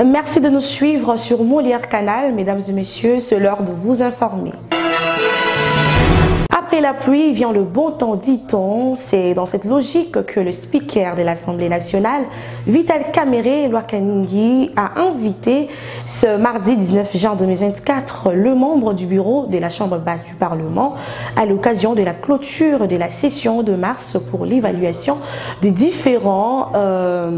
Merci de nous suivre sur Molière Canal. Mesdames et messieurs, c'est l'heure de vous informer. Après la pluie vient le bon temps, dit-on. C'est dans cette logique que le speaker de l'Assemblée nationale, Vital Kamerhe Lwakaningui, a invité ce mardi 19 juin 2024 le membre du bureau de la Chambre basse du Parlement à l'occasion de la clôture de la session de mars pour l'évaluation des différents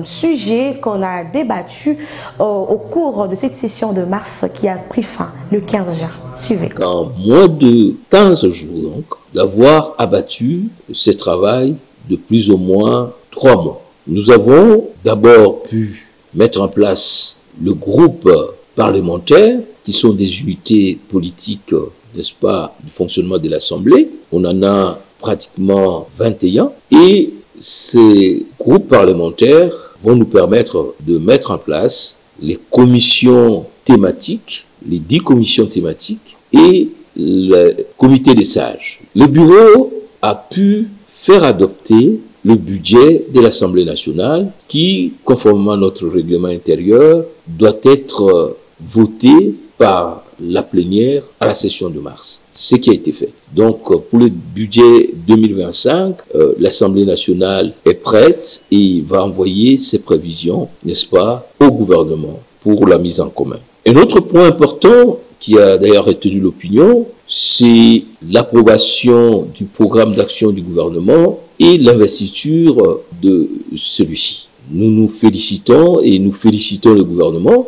sujets qu'on a débattus au cours de cette session de mars qui a pris fin le 15 juin. Suivez. En moins de 15 jours, donc, d'avoir abattu ce travail de plus ou moins 3 mois. Nous avons d'abord pu mettre en place le groupe parlementaire, qui sont des unités politiques, n'est-ce pas, du fonctionnement de l'Assemblée. On en a pratiquement 21. Et ces groupes parlementaires vont nous permettre de mettre en place les commissions thématiques, les 10 commissions thématiques et le comité des sages. Le bureau a pu faire adopter le budget de l'Assemblée nationale qui, conformément à notre règlement intérieur, doit être voté par la plénière à la session de mars. Ce qui a été fait. Donc, pour le budget 2025, l'Assemblée nationale est prête et va envoyer ses prévisions, n'est-ce pas, au gouvernement pour la mise en commun. Un autre point important qui a d'ailleurs retenu l'opinion, c'est l'approbation du programme d'action du gouvernement et l'investiture de celui-ci. Nous nous félicitons et nous félicitons le gouvernement.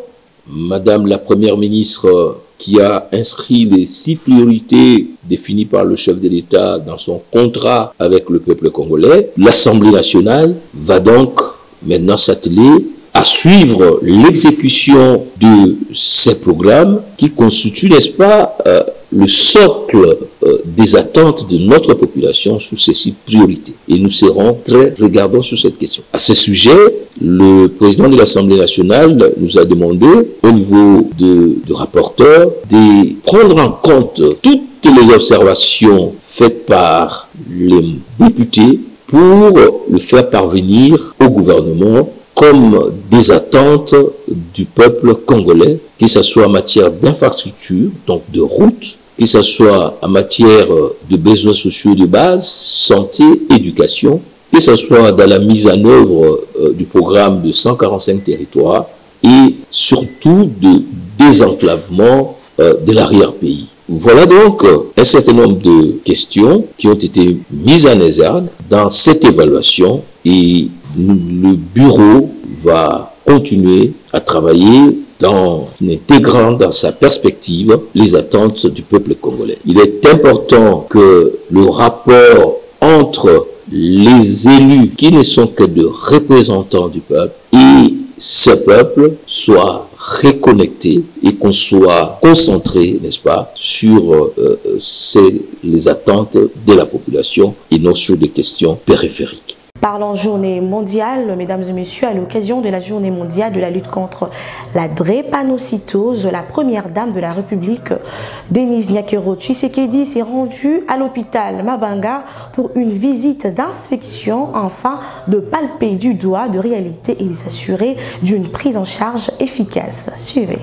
Madame la Première ministre qui a inscrit les 6 priorités définies par le chef de l'État dans son contrat avec le peuple congolais. L'Assemblée nationale va donc maintenant s'atteler à suivre l'exécution de ces programmes qui constituent, n'est-ce pas, le socle des attentes de notre population sur ces 6 priorités. Et nous serons très regardants sur cette question. À ce sujet, le président de l'Assemblée nationale nous a demandé, au niveau de rapporteur, de prendre en compte toutes les observations faites par les députés pour le faire parvenir au gouvernement comme des attentes du peuple congolais, que ce soit en matière d'infrastructure, donc de routes, que ce soit en matière de besoins sociaux de base, santé, éducation, que ce soit dans la mise en œuvre du programme de 145 territoires et surtout de désenclavement de l'arrière-pays. Voilà donc un certain nombre de questions qui ont été mises en exergue dans cette évaluation et le bureau va continuer à travailler en intégrant dans sa perspective les attentes du peuple congolais. Il est important que le rapport entre les élus qui ne sont que de représentants du peuple et ce peuple soit reconnecté et qu'on soit concentré, n'est-ce pas, sur les attentes de la population et non sur des questions périphériques. Parlons journée mondiale, mesdames et messieurs, à l'occasion de la journée mondiale de la lutte contre la drépanocytose, la première dame de la République, Denise Nyakero Tshisekedi, s'est rendue à l'hôpital Mabanga pour une visite d'inspection afin de palper du doigt de réalité et de s'assurer d'une prise en charge efficace. Suivez.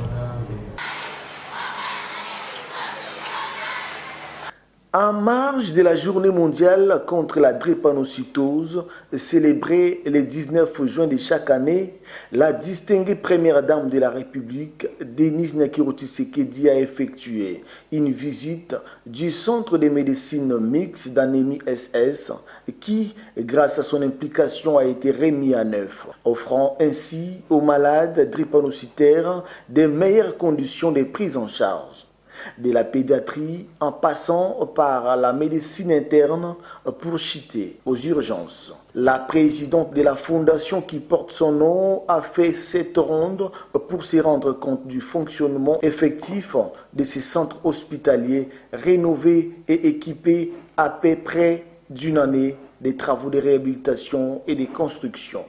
En marge de la journée mondiale contre la drépanocytose, célébrée le 19 juin de chaque année, la distinguée première dame de la République, Denise Nyakero Tshisekedi, a effectué une visite du centre de médecine mixte d'anémie SS qui, grâce à son implication, a été remis en œuvre, offrant ainsi aux malades drépanocytaires de meilleures conditions de prise en charge. De la pédiatrie en passant par la médecine interne pour chuter aux urgences. La présidente de la fondation qui porte son nom a fait cette ronde pour se rendre compte du fonctionnement effectif de ces centres hospitaliers rénovés et équipés à peu près d'une année des travaux de réhabilitation et de construction.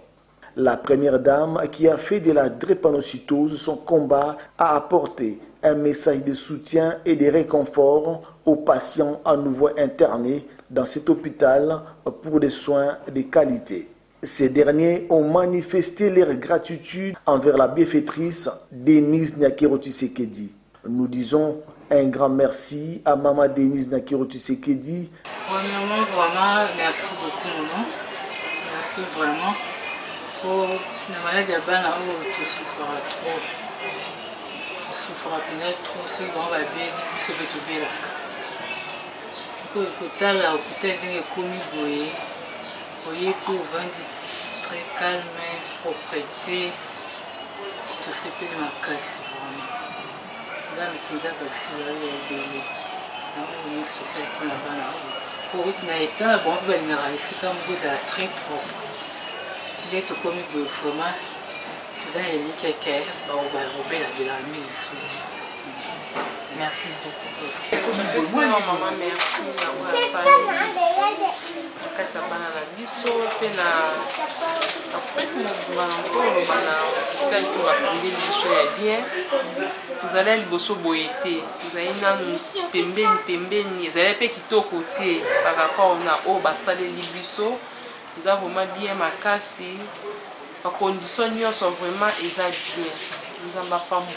La première dame qui a fait de la drépanocytose son combat a apporté un message de soutien et de réconfort aux patients à nouveau internés dans cet hôpital pour des soins de qualité. Ces derniers ont manifesté leur gratitude envers la bienfaitrice Denise Nyakero Tshisekedi. Nous disons un grand merci à Maman Denise Nyakero Tshisekedi. Premièrement, vraiment, merci beaucoup, maman. Merci vraiment pour la maladie de Bana où tu souffres trop. Tu souffres peut-être trop, c'est bon, va bien, c'est que tu veux là. C'est que l'hôpital, est commis, vous voyez, pour vendre très calme, propreté, tout ce qui est ma casse, vraiment. Là, le déjà vacciné, il y a des spécial pour la Bana. Pour eux qui n'a été un bon peu ici comme vous êtes très propre. Il est comme vous vraiment. Vous avez dit quelqu'un, on va rober la mise. Merci beaucoup. Moi, maman, merci. Vous allez le bosso boété, vous allez pembeni, vous allez petit côté par rapport au bassin de Libiso. Vous avez vraiment bien ma casse. Les conditions sont vraiment bien. Nous avons ma femme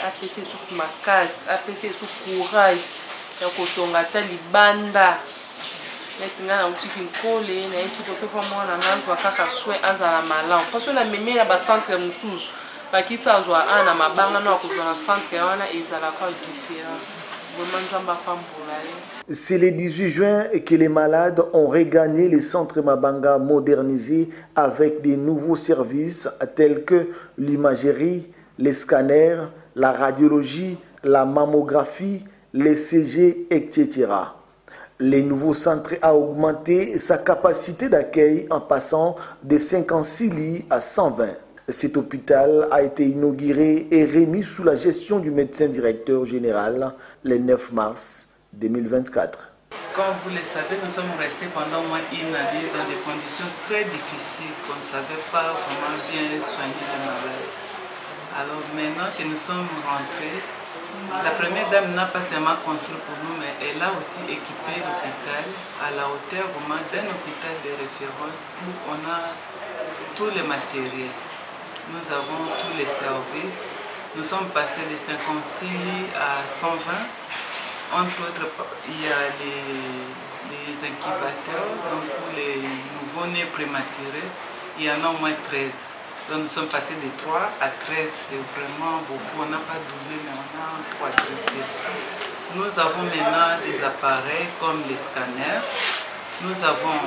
APC sous ma casse, APC sous courage. Il y a un libanda. Maintenant, on a un collé, on a un petit peu de moi, on a un soin à malin. Parce que la mémé est à centre Moussous. Parce que ça soit un à ma banque, on a un centre et ils ont la carte différente. C'est le 18 juin que les malades ont regagné les centres Mabanga modernisés avec des nouveaux services tels que l'imagerie, les scanners, la radiologie, la mammographie, les CG, etc. Les nouveaux centres ont augmenté sa capacité d'accueil en passant de 56 lits à 120. Cet hôpital a été inauguré et remis sous la gestion du médecin directeur général le 9 mars 2024. Comme vous le savez, nous sommes restés pendant moins une année dans des conditions très difficiles, qu'on ne savait pas vraiment bien soigner les malades. Alors maintenant que nous sommes rentrés, la première dame n'a pas seulement construit pour nous, mais elle a aussi équipé l'hôpital à la hauteur vraiment d'un hôpital de référence où on a tous les matériels. Nous avons tous les services. Nous sommes passés de 56 lits à 120. Entre autres, il y a les incubateurs, donc pour les nouveau-nés prématurés, il y en a au moins 13. Donc nous sommes passés de 3 à 13, c'est vraiment beaucoup. On n'a pas doublé, mais on a 3 triplé. Nous avons maintenant des appareils comme les scanners. Nous avons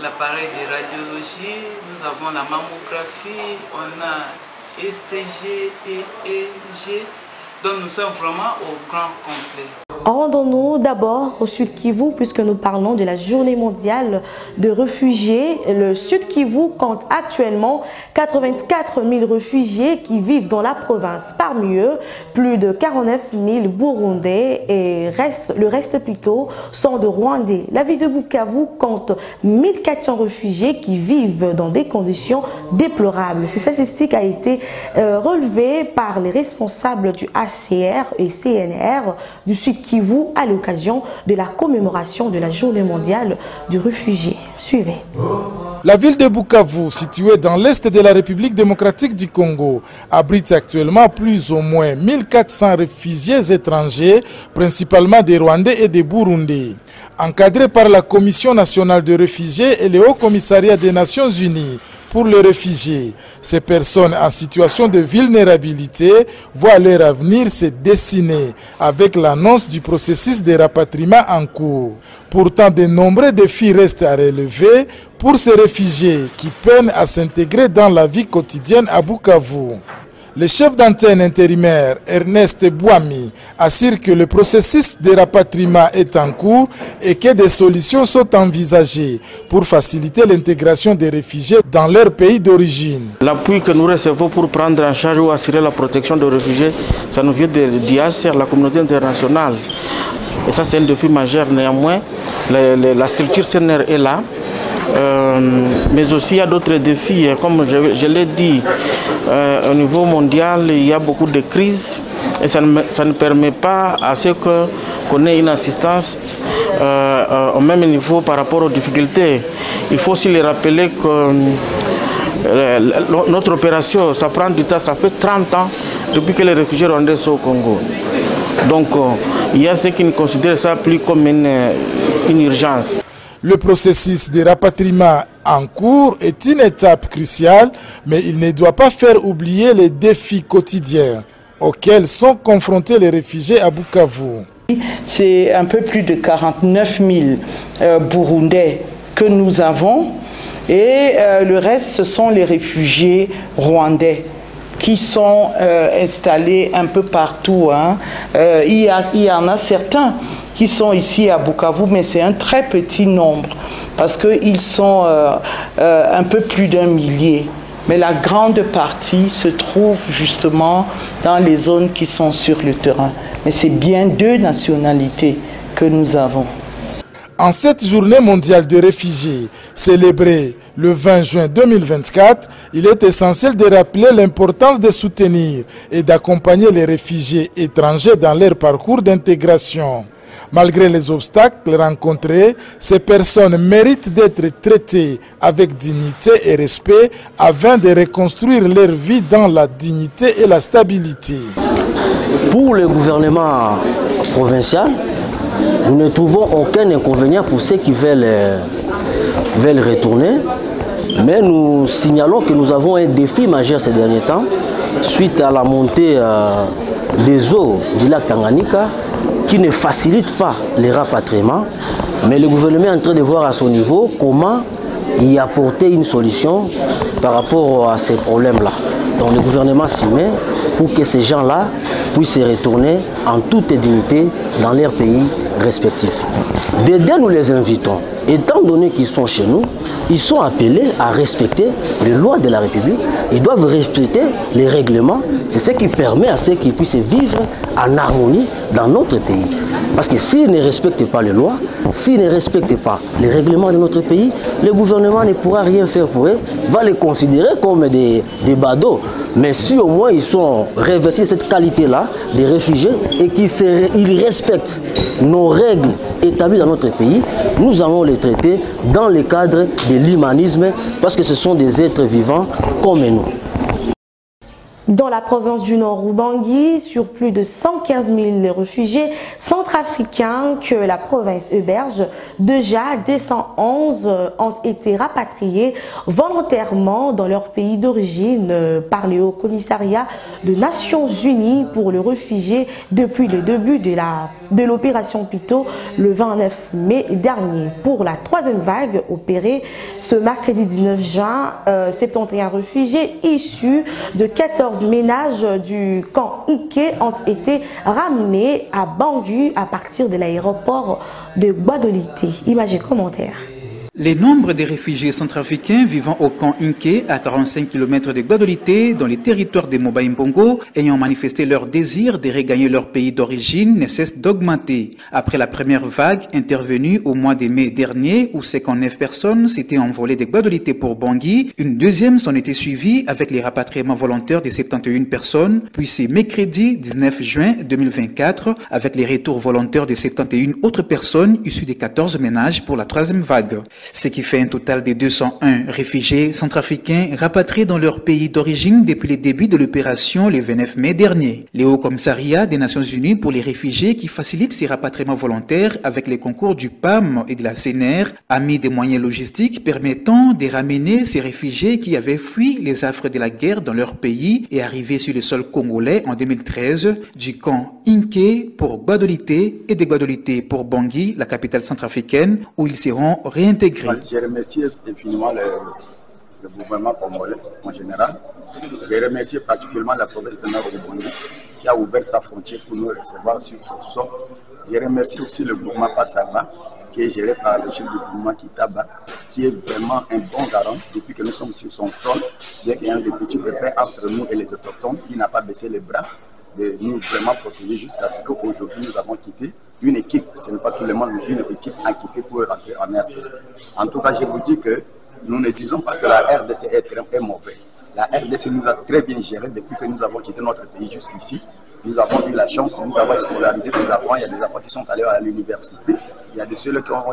l'appareil de radiologie, nous avons la mammographie, on a ECG et EG. Donc nous sommes vraiment au grand complet. Rendons-nous d'abord au Sud Kivu puisque nous parlons de la journée mondiale de réfugiés. Le Sud Kivu compte actuellement 84 000 réfugiés qui vivent dans la province. Parmi eux, plus de 49 000 Burundais et le reste plutôt sont de Rwandais. La ville de Bukavu compte 1400 réfugiés qui vivent dans des conditions déplorables. Cette statistique a été relevée par les responsables du HCR et CNR du Sud Kivu à l'occasion de la commémoration de la journée mondiale du réfugié. Suivez. La ville de Bukavu, située dans l'est de la République démocratique du Congo, abrite actuellement plus ou moins 1400 réfugiés étrangers, principalement des Rwandais et des Burundais. Encadrés par la Commission nationale de réfugiés et le Haut Commissariat des Nations Unies pour les réfugiés, ces personnes en situation de vulnérabilité voient leur avenir se dessiner avec l'annonce du processus de rapatriement en cours. Pourtant, de nombreux défis restent à relever pour ces réfugiés qui peinent à s'intégrer dans la vie quotidienne à Bukavu. Le chef d'antenne intérimaire Ernest Bouami assure que le processus de rapatriement est en cours et que des solutions sont envisagées pour faciliter l'intégration des réfugiés dans leur pays d'origine. L'appui que nous recevons pour prendre en charge ou assurer la protection des réfugiés, ça nous vient de l'IACR, la communauté internationale. Et ça, c'est un défi majeur néanmoins. La structure CNR est là. Mais aussi il y a d'autres défis, comme je l'ai dit, au niveau mondial il y a beaucoup de crises et ça ne permet pas à ce qu'on ait une assistance au même niveau par rapport aux difficultés. Il faut aussi les rappeler que notre opération, ça prend du temps, ça fait 30 ans depuis que les réfugiés rwandais sont au Congo. Donc il y a ceux qui ne considèrent ça plus comme une urgence. Le processus de rapatriement en cours est une étape cruciale, mais il ne doit pas faire oublier les défis quotidiens auxquels sont confrontés les réfugiés à Bukavu. C'est un peu plus de 49 000 Burundais que nous avons et le reste, ce sont les réfugiés rwandais qui sont installés un peu partout. Il y en a certains qui sont ici à Bukavu, mais c'est un très petit nombre parce qu'ils sont un peu plus d'1 millier. Mais la grande partie se trouve justement dans les zones qui sont sur le terrain. Mais c'est bien 2 nationalités que nous avons. En cette journée mondiale des réfugiés, célébrée le 20 juin 2024, il est essentiel de rappeler l'importance de soutenir et d'accompagner les réfugiés étrangers dans leur parcours d'intégration. Malgré les obstacles rencontrés, ces personnes méritent d'être traitées avec dignité et respect afin de reconstruire leur vie dans la dignité et la stabilité. Pour le gouvernement provincial, nous ne trouvons aucun inconvénient pour ceux qui veulent retourner, mais nous signalons que nous avons un défi majeur ces derniers temps suite à la montée des eaux du lac Tanganyika qui ne facilite pas les rapatriements, mais le gouvernement est en train de voir à son niveau comment y apporter une solution par rapport à ces problèmes-là. Donc le gouvernement s'y met pour que ces gens-là puissent retourner en toute dignité dans leurs pays respectifs. Dès nous les invitons, étant donné qu'ils sont chez nous, ils sont appelés à respecter les lois de la République, ils doivent respecter les règlements, c'est ce qui permet à ceux qui puissent vivre en harmonie dans notre pays. Parce que s'ils ne respectent pas les lois, s'ils ne respectent pas les règlements de notre pays, le gouvernement ne pourra rien faire pour eux, va les considérer comme des badauds. Mais si au moins ils sont revêtus de cette qualité-là, des réfugiés, et qu'ils respectent nos règles établies dans notre pays, nous allons les traiter dans le cadre de l'humanisme, parce que ce sont des êtres vivants comme nous. Dans la province du Nord Ubangi, sur plus de 115 000 réfugiés centrafricains que la province héberge, déjà 211 ont été rapatriés volontairement dans leur pays d'origine par le Haut Commissariat des Nations Unies pour les réfugiés depuis le début de l'opération Pito le 29 mai dernier. Pour la 3e vague opérée ce mercredi 19 juin, 71 réfugiés issus de 14 ménages du camp Ike ont été ramenés à Bangui à partir de l'aéroport de Guadolité. Images et commentaires. Les nombres des réfugiés centrafricains vivant au camp Inké, à 45 km de Guadolité, dans les territoires des Moba-Mbongo, ayant manifesté leur désir de regagner leur pays d'origine, ne cesse d'augmenter. Après la première vague intervenue au mois de mai dernier, où 59 personnes s'étaient envolées de Guadolité pour Bangui, une deuxième s'en était suivie avec les rapatriements volontaires de 71 personnes, puis c'est mercredi 19 juin 2024, avec les retours volontaires de 71 autres personnes issues des 14 ménages pour la 3e vague. Ce qui fait un total de 201 réfugiés centrafricains rapatriés dans leur pays d'origine depuis le début de l'opération le 29 mai dernier. Le Haut Commissariat des Nations Unies pour les réfugiés qui facilite ces rapatriements volontaires avec les concours du PAM et de la CNR a mis des moyens logistiques permettant de ramener ces réfugiés qui avaient fui les affres de la guerre dans leur pays et arrivés sur le sol congolais en 2013 du camp Inké pour Guadolité et de Guadolité pour Bangui, la capitale centrafricaine, où ils seront réintégrés. Je remercie infiniment le gouvernement congolais en général. Je remercie particulièrement la province de Nord Ubangi qui a ouvert sa frontière pour nous recevoir sur son sol. Je remercie aussi le gouvernement Passaba qui est géré par le chef du gouvernement Kitaba, qui est vraiment un bon garant depuis que nous sommes sur son sol. Bien qu'il y ait un des petits pépins entre nous et les autochtones, il n'a pas baissé les bras de nous vraiment protéger jusqu'à ce qu'aujourd'hui nous avons quitté une équipe, ce n'est pas tout le monde, mais une équipe a quitté pour rentrer en RDC. En tout cas, je vous dis que nous ne disons pas que la RDC est mauvaise. La RDC nous a très bien géré depuis que nous avons quitté notre pays jusqu'ici. Nous avons eu la chance, nous avons scolarisé des enfants, il y a des enfants qui sont allés à l'université. il y a de ceux-là qui ont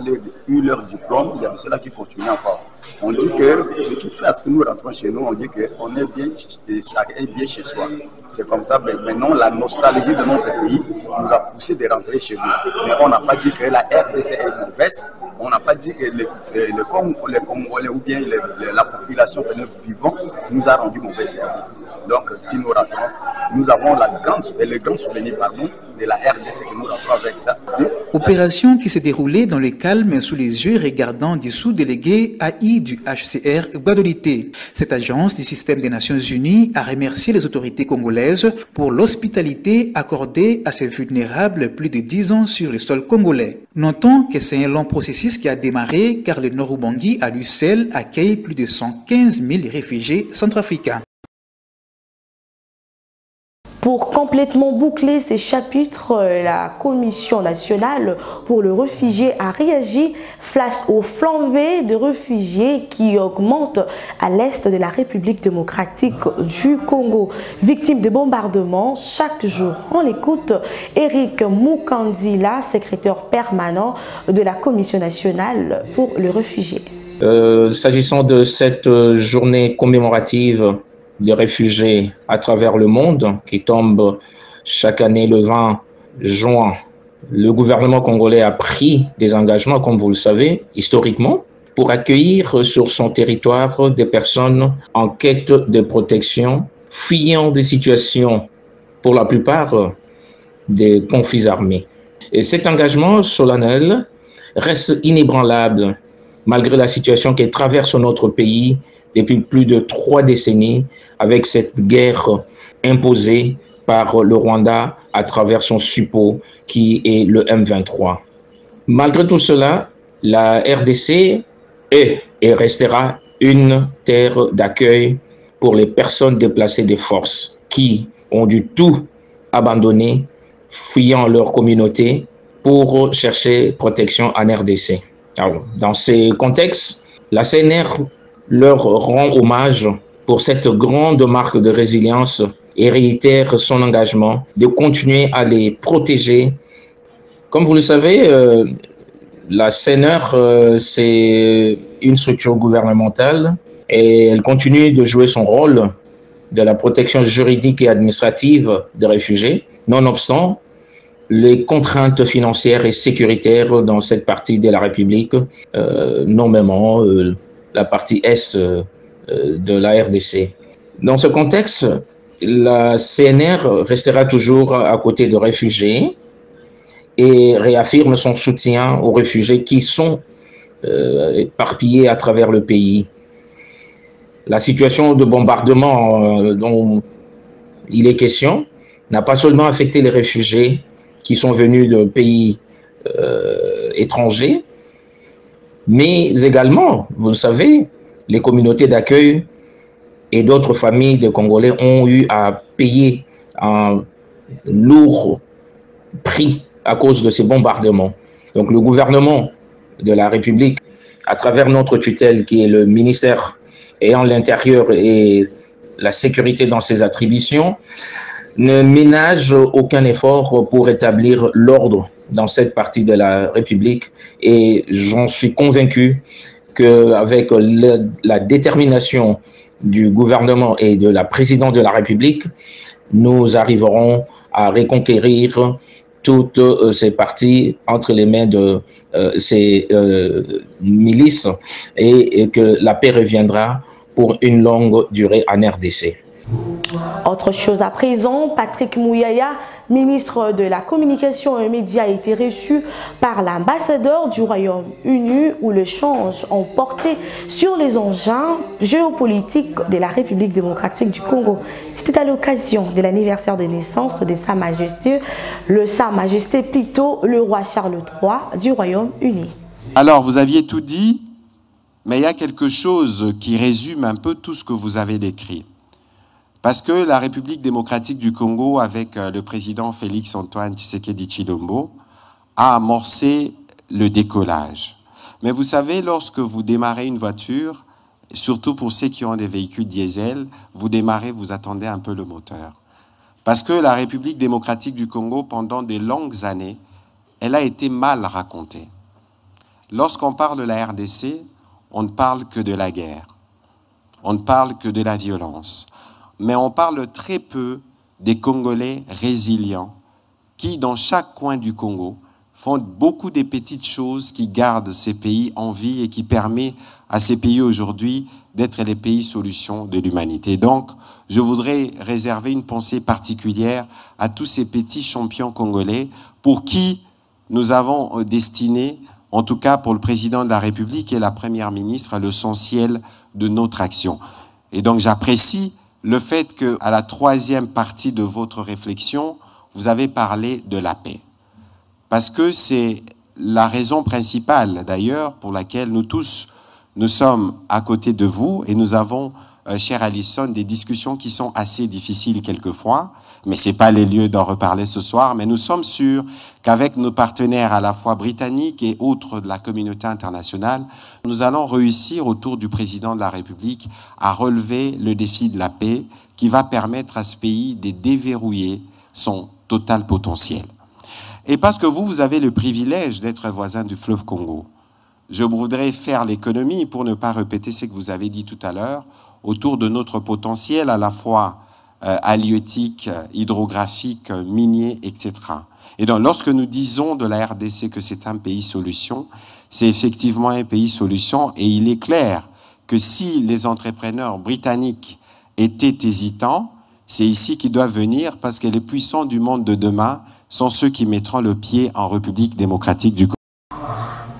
eu leur diplôme, il y a de ceux-là qui continuent encore. On dit que ce qui fait à ce que nous rentrons chez nous, on dit qu'on est bien, chacun est bien chez soi. C'est comme ça, mais maintenant la nostalgie de notre pays nous a poussé de rentrer chez nous. Mais on n'a pas dit que la RDC est mauvaise, on n'a pas dit que les Congolais ou bien la population que nous vivons nous a rendu mauvais service. Donc si nous rentrons, nous avons le grand souvenir de la RDC que nous rentrons avec ça. Opération qui s'est déroulée dans le calme sous les yeux regardants du sous-délégué AI du HCR Guadolité. Cette agence du système des Nations Unies a remercié les autorités congolaises pour l'hospitalité accordée à ces vulnérables plus de 10 ans sur le sol congolais. Notons que c'est un long processus qui a démarré car le Nord-Ubangi à lui seul accueille plus de 115 000 réfugiés centrafricains. Pour complètement boucler ces chapitres, la Commission nationale pour le réfugié a réagi face aux flambées de réfugiés qui augmentent à l'est de la République démocratique du Congo. Victimes de bombardements chaque jour. On écoute Eric Mukandila, secrétaire permanent de la Commission nationale pour le réfugié. S'agissant de cette journée commémorative des réfugiés à travers le monde qui tombe chaque année le 20 juin. Le gouvernement congolais a pris des engagements, comme vous le savez, historiquement, pour accueillir sur son territoire des personnes en quête de protection, fuyant des situations, pour la plupart, des conflits armés. Et cet engagement solennel reste inébranlable malgré la situation qui traverse notre pays depuis plus de 3 décennies, avec cette guerre imposée par le Rwanda à travers son suppôt qui est le M23. Malgré tout cela, la RDC est et restera une terre d'accueil pour les personnes déplacées des forces qui ont dû tout abandonner, fuyant leur communauté pour chercher protection en RDC. Alors, dans ces contextes, la CNR leur rend hommage pour cette grande marque de résilience et réitère son engagement de continuer à les protéger. Comme vous le savez, la CNR, c'est une structure gouvernementale et elle continue de jouer son rôle de la protection juridique et administrative des réfugiés, nonobstant les contraintes financières et sécuritaires dans cette partie de la République, nommément la partie est de la RDC. Dans ce contexte, la CNR restera toujours à côté de réfugiés et réaffirme son soutien aux réfugiés qui sont éparpillés à travers le pays. La situation de bombardement dont il est question n'a pas seulement affecté les réfugiés qui sont venus de pays étrangers, mais également, vous le savez, les communautés d'accueil et d'autres familles de Congolais ont eu à payer un lourd prix à cause de ces bombardements. Donc le gouvernement de la République, à travers notre tutelle qui est le ministère ayant l'intérieur et la sécurité dans ses attributions, ne ménage aucun effort pour établir l'ordre dans cette partie de la République et j'en suis convaincu qu'avec la détermination du gouvernement et de la présidente de la République, nous arriverons à reconquérir toutes ces parties entre les mains de ces milices et que la paix reviendra pour une longue durée en RDC. Autre chose à présent, Patrick Mouyaya, ministre de la Communication et Médias, a été reçu par l'ambassadeur du Royaume-Uni où l'échange ont porté sur les enjeux géopolitiques de la République démocratique du Congo. C'était à l'occasion de l'anniversaire de naissance de Sa Majesté, le roi Charles III du Royaume-Uni. Alors, vous aviez tout dit, mais il y a quelque chose qui résume un peu tout ce que vous avez décrit. Parce que la République démocratique du Congo, avec le président Félix-Antoine Tshisekedi Tshilombo, a amorcé le décollage. Mais vous savez, lorsque vous démarrez une voiture, surtout pour ceux qui ont des véhicules diesel, vous démarrez, vous attendez un peu le moteur. Parce que la République démocratique du Congo, pendant de longues années, elle a été mal racontée. Lorsqu'on parle de la RDC, on ne parle que de la guerre. On ne parle que de la violence. Mais on parle très peu des Congolais résilients qui, dans chaque coin du Congo, font beaucoup de petites choses qui gardent ces pays en vie et qui permettent à ces pays aujourd'hui d'être les pays solutions de l'humanité. Donc, je voudrais réserver une pensée particulière à tous ces petits champions congolais pour qui nous avons destiné, en tout cas pour le président de la République et la première ministre, l'essentiel de notre action. Et donc j'apprécie le fait qu'à la troisième partie de votre réflexion, vous avez parlé de la paix. Parce que c'est la raison principale d'ailleurs pour laquelle nous tous, nous sommes à côté de vous et nous avons, chère Alison, des discussions qui sont assez difficiles quelquefois, mais ce n'est pas les lieux d'en reparler ce soir, mais nous sommes sûrs qu'avec nos partenaires à la fois britanniques et autres de la communauté internationale, nous allons réussir autour du président de la République à relever le défi de la paix qui va permettre à ce pays de déverrouiller son total potentiel. Et parce que vous avez le privilège d'être voisin du fleuve Congo, je voudrais faire l'économie, pour ne pas répéter ce que vous avez dit tout à l'heure, autour de notre potentiel à la fois halieutique, hydrographique, minier, etc. Et donc, lorsque nous disons de la RDC que c'est un pays solution, c'est effectivement un pays solution et il est clair que si les entrepreneurs britanniques étaient hésitants, c'est ici qu'ils doivent venir parce que les puissants du monde de demain sont ceux qui mettront le pied en République démocratique du Congo.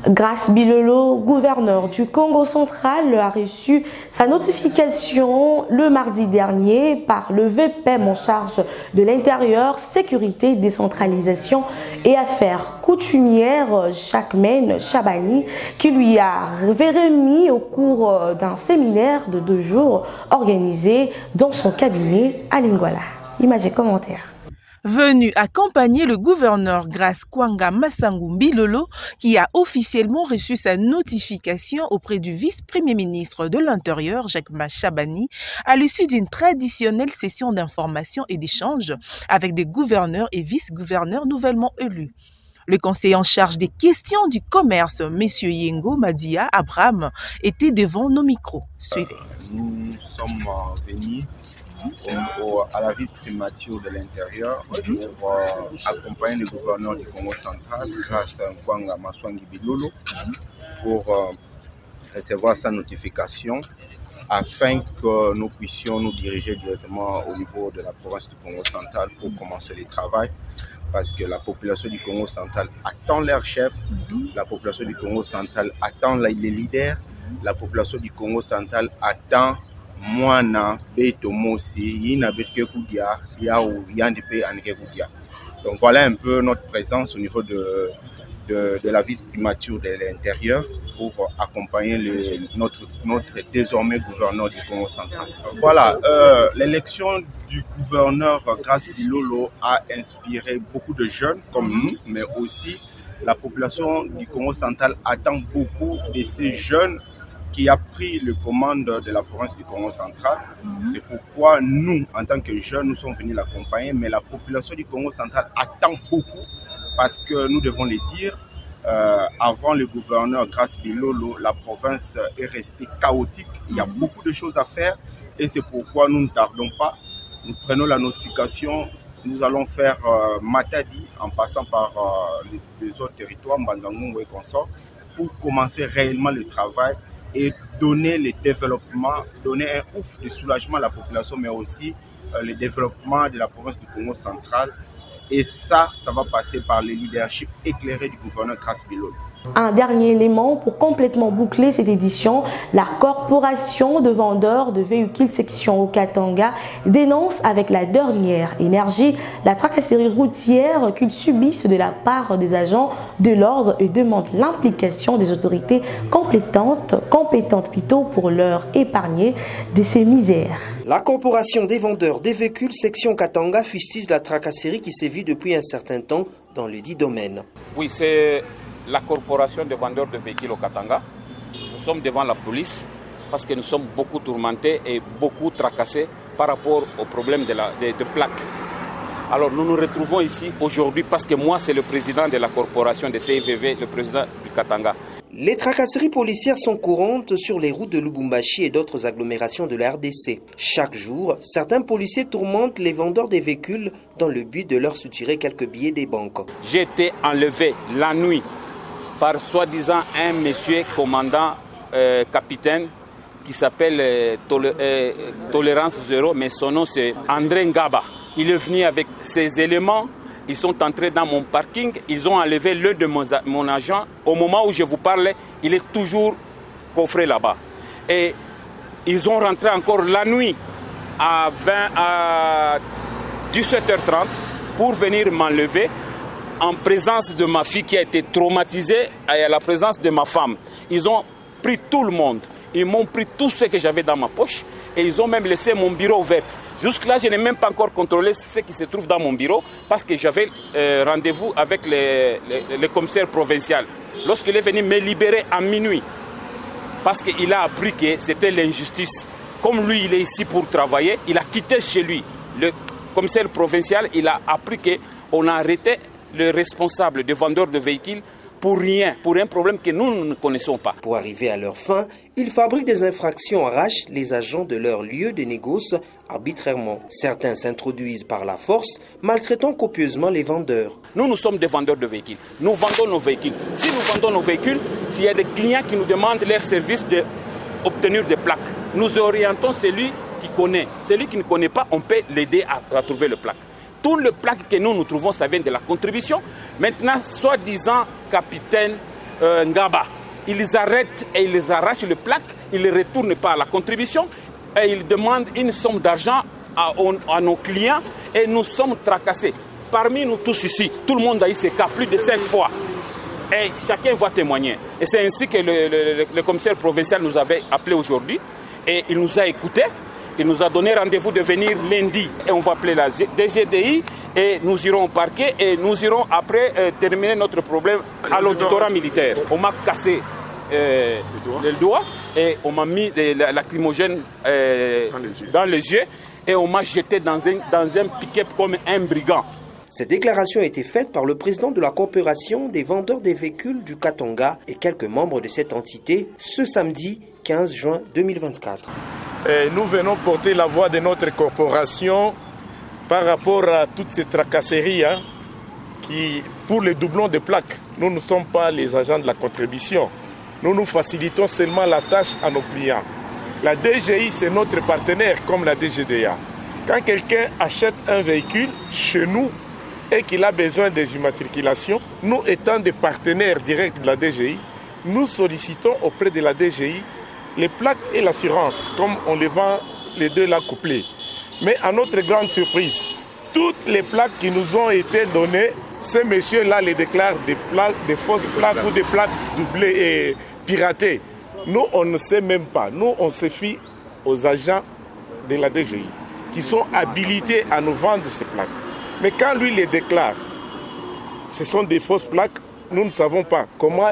Grace Bilolo, gouverneur du Congo central, a reçu sa notification le mardi dernier par le VPM en charge de l'intérieur, sécurité, décentralisation et affaires coutumières, Jacquemaine Chabani, qui lui a remis au cours d'un séminaire de 2 jours organisé dans son cabinet à Lingwala. Images et commentaires. Venu accompagner le gouverneur Grace Kwanga Massangu Bilolo, qui a officiellement reçu sa notification auprès du vice-premier ministre de l'Intérieur, Jacquemaine Chabani, à l'issue d'une traditionnelle session d'information et d'échange avec des gouverneurs et vice-gouverneurs nouvellement élus. Le conseiller en charge des questions du commerce, M. Yengo Madia Abraham, était devant nos micros. Suivez. Nous sommes venus à la vice-primature de l'Intérieur pour accompagner le gouverneur du Congo central, Grace Kwanga Massangu Bilolo, pour recevoir sa notification afin que nous puissions nous diriger directement au niveau de la province du Congo central pour commencer le travail. Parce que la population du Congo central attend leur chef, la population du Congo central attend les leaders, la population du Congo central attend Mwana Beto Mosi, Yina Betkekudia, Yao Yandipe Anekekudia. Donc voilà un peu notre présence au niveau de la vice-primature de l'Intérieur pour accompagner notre désormais gouverneur du Congo central. Voilà, l'élection du gouverneur Grace Bilolo a inspiré beaucoup de jeunes comme nous, mais aussi la population du Congo central attend beaucoup de ces jeunes qui a pris le commande de la province du Congo central. C'est pourquoi nous, en tant que jeunes, nous sommes venus l'accompagner, mais la population du Congo central attend beaucoup parce que nous devons le dire, avant le gouverneur Grace Bilolo, la province est restée chaotique. Il y a beaucoup de choses à faire et c'est pourquoi nous ne tardons pas. Nous prenons la notification, nous allons faire Matadi en passant par les autres territoires, Mbandangou et consorts, pour commencer réellement le travail et donner le développement, donner un ouf de soulagement à la population, mais aussi le développement de la province du Congo central. Et ça va passer par le leadership éclairé du gouverneur Grace Bilolo. Un dernier élément pour complètement boucler cette édition, la corporation de vendeurs de véhicules section au Katanga dénonce avec la dernière énergie la tracasserie routière qu'ils subissent de la part des agents de l'ordre et demande l'implication des autorités compétentes plutôt pour leur épargner de ces misères. La corporation des vendeurs des véhicules section Katanga fustige la tracasserie qui sévit depuis un certain temps dans le dit domaine. Oui, c'est la corporation de vendeurs de véhicules au Katanga. Nous sommes devant la police parce que nous sommes beaucoup tourmentés et beaucoup tracassés par rapport au problème de plaques. Alors nous nous retrouvons ici aujourd'hui parce que moi c'est le président de la corporation de CIVV, le président du Katanga. Les tracasseries policières sont courantes sur les routes de Lubumbashi et d'autres agglomérations de la RDC. Chaque jour, certains policiers tourmentent les vendeurs des véhicules dans le but de leur soutirer quelques billets des banques. J'ai été enlevé la nuit par soi-disant un monsieur commandant capitaine qui s'appelle Tolérance Zéro, mais son nom c'est André Ngaba. Il est venu avec ses éléments. Ils sont entrés dans mon parking, ils ont enlevé l'un de mon agent. Au moment où je vous parlais, il est toujours coffré là-bas. Et ils ont rentré encore la nuit à 17h30 pour venir m'enlever en présence de ma fille qui a été traumatisée et à la présence de ma femme. Ils ont pris tout le monde. Ils m'ont pris tout ce que j'avais dans ma poche et ils ont même laissé mon bureau ouvert. Jusque-là, je n'ai même pas encore contrôlé ce qui se trouve dans mon bureau parce que j'avais rendez-vous avec le commissaire provincial. Lorsqu'il est venu me libérer à minuit, parce qu'il a appris que c'était l'injustice. Comme lui, il est ici pour travailler, il a quitté chez lui. Le commissaire provincial, il a appris qu'on a arrêté le responsable de vendeur de véhicules pour rien, pour un problème que nous ne connaissons pas. Pour arriver à leur fin, ils fabriquent des infractions, arrachent les agents de leur lieu de négoce arbitrairement. Certains s'introduisent par la force, maltraitant copieusement les vendeurs. Nous sommes des vendeurs de véhicules. Nous vendons nos véhicules. Si nous vendons nos véhicules, s'il y a des clients qui nous demandent leur service d'obtenir des plaques, nous orientons celui qui connaît. Celui qui ne connaît pas, on peut l'aider à trouver le plaque. Toutes les plaques que nous trouvons, ça vient de la contribution. Maintenant, soi-disant capitaine Ngaba, ils arrêtent et ils arrachent les plaques, ils ne retournent pas à la contribution et ils demandent une somme d'argent à nos clients et nous sommes tracassés. Parmi nous tous ici, tout le monde a eu ces cas plus de 5 fois. Et chacun va témoigner. Et c'est ainsi que le commissaire provincial nous avait appelé aujourd'hui et il nous a écoutés. Il nous a donné rendez-vous de venir lundi et on va appeler la DGDI et nous irons au parquet et nous irons après terminer notre problème à l'auditorat militaire. On m'a cassé le doigt et on m'a mis la lacrymogène dans les yeux et on m'a jeté dans un pick-up comme un brigand. Cette déclaration a été faite par le président de la coopération des vendeurs des véhicules du Katanga et quelques membres de cette entité ce samedi 15 juin 2024. Nous venons porter la voix de notre corporation par rapport à toutes ces tracasseries qui, pour les doublons de plaques, nous ne sommes pas les agents de la contribution. Nous facilitons seulement la tâche à nos clients. La DGI, c'est notre partenaire comme la DGDA. Quand quelqu'un achète un véhicule chez nous et qu'il a besoin des immatriculations, nous étant des partenaires directs de la DGI, nous sollicitons auprès de la DGI les plaques et l'assurance, comme on les vend les deux là couplés. Mais à notre grande surprise, toutes les plaques qui nous ont été données, ces messieurs-là les déclarent des fausses plaques ou des plaques doublées et piratées. Nous, on ne sait même pas. Nous, on se fie aux agents de la DGI qui sont habilités à nous vendre ces plaques. Mais quand lui les déclare, ce sont des fausses plaques, nous ne savons pas comment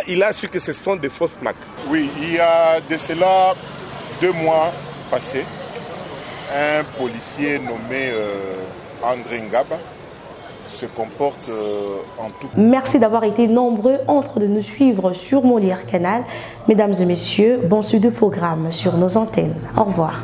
il a su que ce sont des fausses plaques. Oui, il y a de cela 2 mois passés, un policier nommé André Ngaba se comporte en tout. Merci d'avoir été nombreux de nous suivre sur Molière Canal. Mesdames et messieurs, bon suite de programme sur nos antennes. Au revoir.